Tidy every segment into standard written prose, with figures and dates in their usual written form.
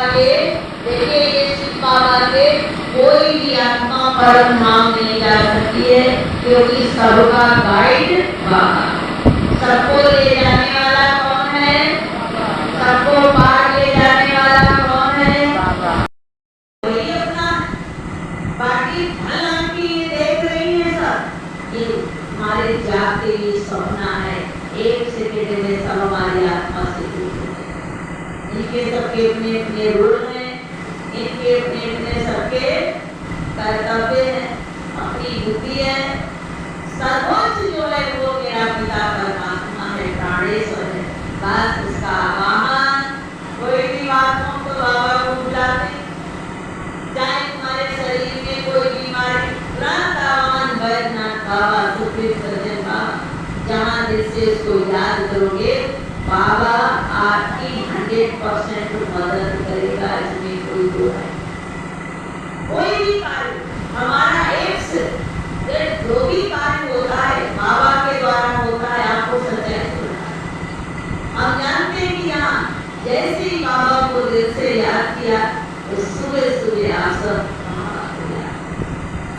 के, देखिए ये शिव बाबा के कोई भी आत्मा परम धाम नहीं जा सकती है, क्योंकि सबका गाइड बाबा। सबको ले जाने वाला कौन है? सबको पार ले जाने वाला कौन है? बाबा। वही अपना बाकी फल की देख रही है सब, ये हमारे जाते ही सपना है, एक सेकंड में सब हमारी आत्मा से दूर हो जाए। इनके सबके अपने अपने रोल हैं, इनके अपने अपने सबके कर्तव्य हैं, अपनी बुद्धि है। सर्वोच्च जो है वो मेरा पिता परमात्मा है, प्राणेश्वर है, बस उसका आवाहन। कोई भी बात हो तो बाबा को बुलाते, चाहे तुम्हारे शरीर में कोई बीमारी, तुरंत आवाहन वैद्यनाथ बाबा, सुखदेव सर्जन बाबा। जहाँ दिल से इसको याद करोगे, बाबा आपकी 100% मदद करेगा, इसमें कोई दो है। कोई भी कार्य हमारा एक से जो भी कार्य होता है बाबा के द्वारा होता है, आपको सच्चाई होता है। हम जानते हैं कि यहाँ जैसे ही बाबा को दिल से याद किया, तो सुबह सुबह आप सब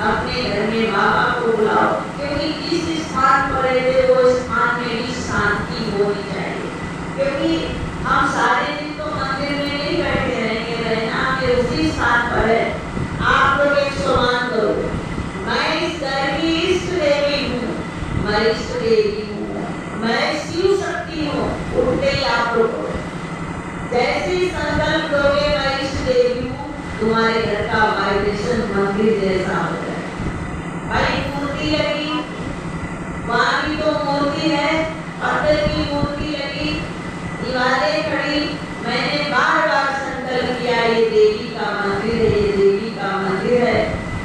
अपने घर में बाबा को बुलाओ, क्योंकि जिस स्थान पर रहते वो स्थान में भी शांति होनी चाहिए। क्योंकि हम सारे दिन तो मंदिर में नहीं बैठे रहेंगे, रहना के उसी स्थान पर है। आप लोग एक समान करो, मैं इस घर की इष्ट देवी हूँ, मैं इष्ट देवी हूँ, मैं शिव शक्ति हूँ। उठते ही आप लोग जैसे ही संकल्प करोगे मैं इष्ट देवी हूँ, तुम्हारे घर का वाइब्रेशन मंदिर जैसा हो जाए। भाई मूर्ति लगी, वहाँ की तो मूर्ति है, पत्थर की मूर्ति लगी, दीवारें खड़ी, मैंने बार बार संकल्प किया ये देवी का मंदिर है, ये देवी का मंदिर है।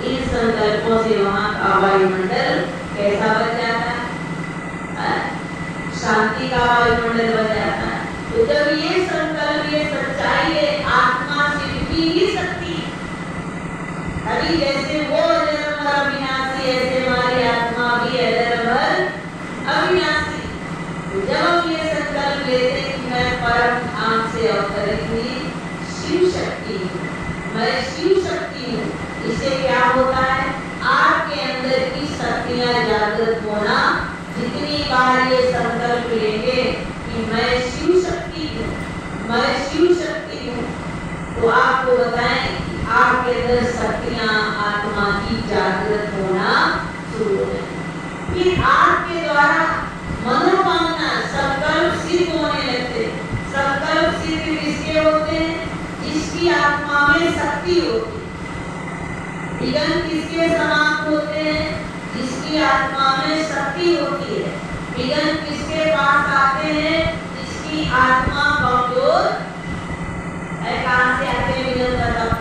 इन संकल्पों से वहाँ का वायुमंडल कैसा बन जाता है? शांति का वायुमंडल बन जाता है। तो जब ये संकल्प, ये सच्चाई है, आत्मा सिर्फ ही सकती है। अभी जैसे वो अजर अविनाशी, ऐसे हमारी आत्मा भी अजर अविनाशी। तो जब हम ये संकल्प लेते हैं कि मैं परम धाम से अवतरित हुई शिव शक्ति हूँ, मैं शिव शक्ति हूँ, इससे क्या होता है? आपके अंदर की शक्तियाँ जागृत होना। जितनी बार ये संकल्प लेंगे कि मैं शिव शक्ति हूँ, मैं शिव शक्ति हूँ, तो आपको बताएं कि आपके अंदर शक्तियाँ आत्मा की जागृत होना शुरू हो जाए। फिर आपके द्वारा मनोकामना संकल्प सिद्ध होने लगते। संकल्प सिद्ध किसके होते हैं? जिसकी आत्मा में शक्ति होती है। विघ्न किसके समाप्त होते हैं? जिसकी आत्मा में शक्ति होती है। विघ्न किसके पास आते हैं? जिसकी आत्मा कमजोर है। कहाँ से आते हैं विघ्न? बताओ,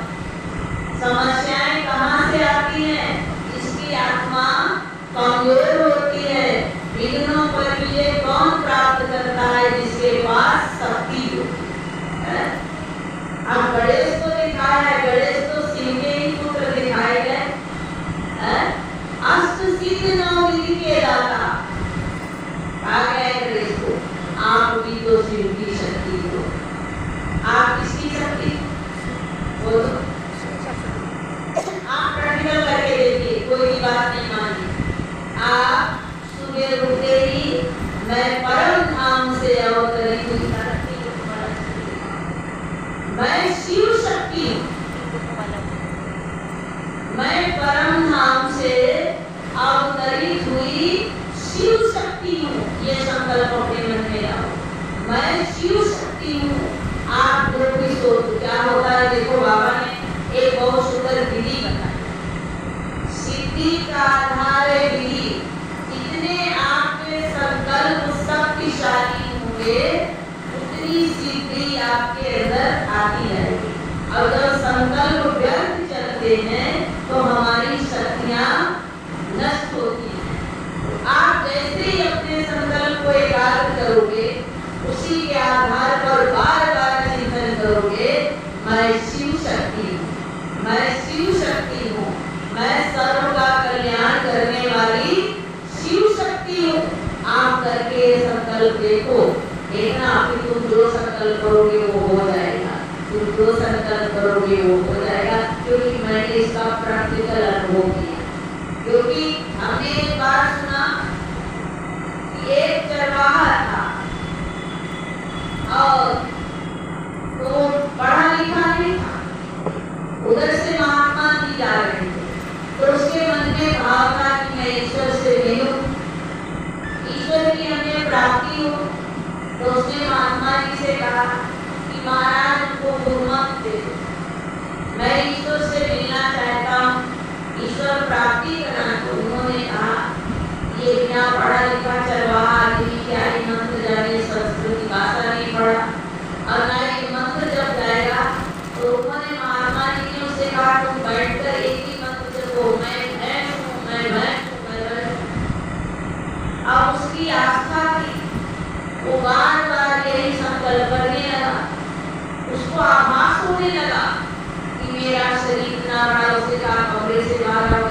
समस्याएं कहाँ से आती हैं? जिसकी आत्मा कमजोर होती है। विघ्नों पर विजय कौन प्राप्त करता है? जिसके पास शक्ति होती है। अब गणेश को दिखाया है, गणेश तो शिव के ही पुत्र दिखाए गए। अष्ट सिद्ध नौ निधि के दाता कहा गया है गणेश को। आप भी तो शिव की शक्ति हो। आप किसकी शक्ति हो? आप प्रैक्टिकल करके देखिए, कोई भी बात नहीं मानी। आप सुबह उठते ही मैं परम धाम से अवतरित हुई, मैं शिव शक्ति हूँ, मैं परम धाम से अवतरित हुई शिव शक्ति हूँ। ये संकल्प अपने मन में लाओ, मैं शिव शक्ति हूँ। आप जो भी सोचो क्या होता है? देखो बाबा ने एक बहुत सुंदर विधि बताई, सिद्धि का आधार है विधि। जितने आपके संकल्प शक्तिशाली होंगे, उतनी सिद्धि आपके अंदर आती रहेगी। और जब संकल्प व्यर्थ चलते हैं तो हमारी शक्तियाँ नष्ट होती हैं। आप जैसे ही अपने संकल्प को एकाग्र करोगे, उसी के आधार पर बार बार चिंतन करोगे, मैं शिव शक्ति हूँ, मैं शिव शक्ति हूँ, मैं सर्व का कल्याण करने वाली शिव शक्ति हूँ। आप करके संकल्प देखो, देखना कि तुम जो संकल्प करोगे वो हो जाएगा। तुम जो संकल्प करोगे वो हो जाएगा, क्योंकि मैंने इसका प्रैक्टिकल अनुभव किया। क्योंकि हमने एक बार सुना कि एक चरवाहा था और तो पढ़ा लिखा नहीं था, उधर से महात्मा जी जा रहे थे, तो उसके मन में भाव था कि मैं ईश्वर से मिलूं, ईश्वर की हमें प्राप्ति हो। तो उसने महात्मा जी से कहा कि महाराज उनको गुरुमत दे दो, मैं ईश्वर से मिलना चाहता हूँ, ईश्वर प्राप्ति करना। तो उन्होंने कहा ये बिना पढ़ा लिखा चरवाहा आदमी क्या ही मंत्र जाने, संस्कृत भाषा नहीं पढ़ा और ना ये मंत्र जब जाएगा। तो उन्होंने महात्मा जी ने उससे कहा तुम बैठकर एक ही मंत्र जपो, मैं भैंस हूँ, मैं भैंस हूँ, मैं भैंस हूँ। अब उसकी आस्था थी, वो बार बार यही संकल्प करने लगा, उसको आभास होने लगा कि मेरा शरीर इतना बड़ा, उसे कहा कमरे से बाहर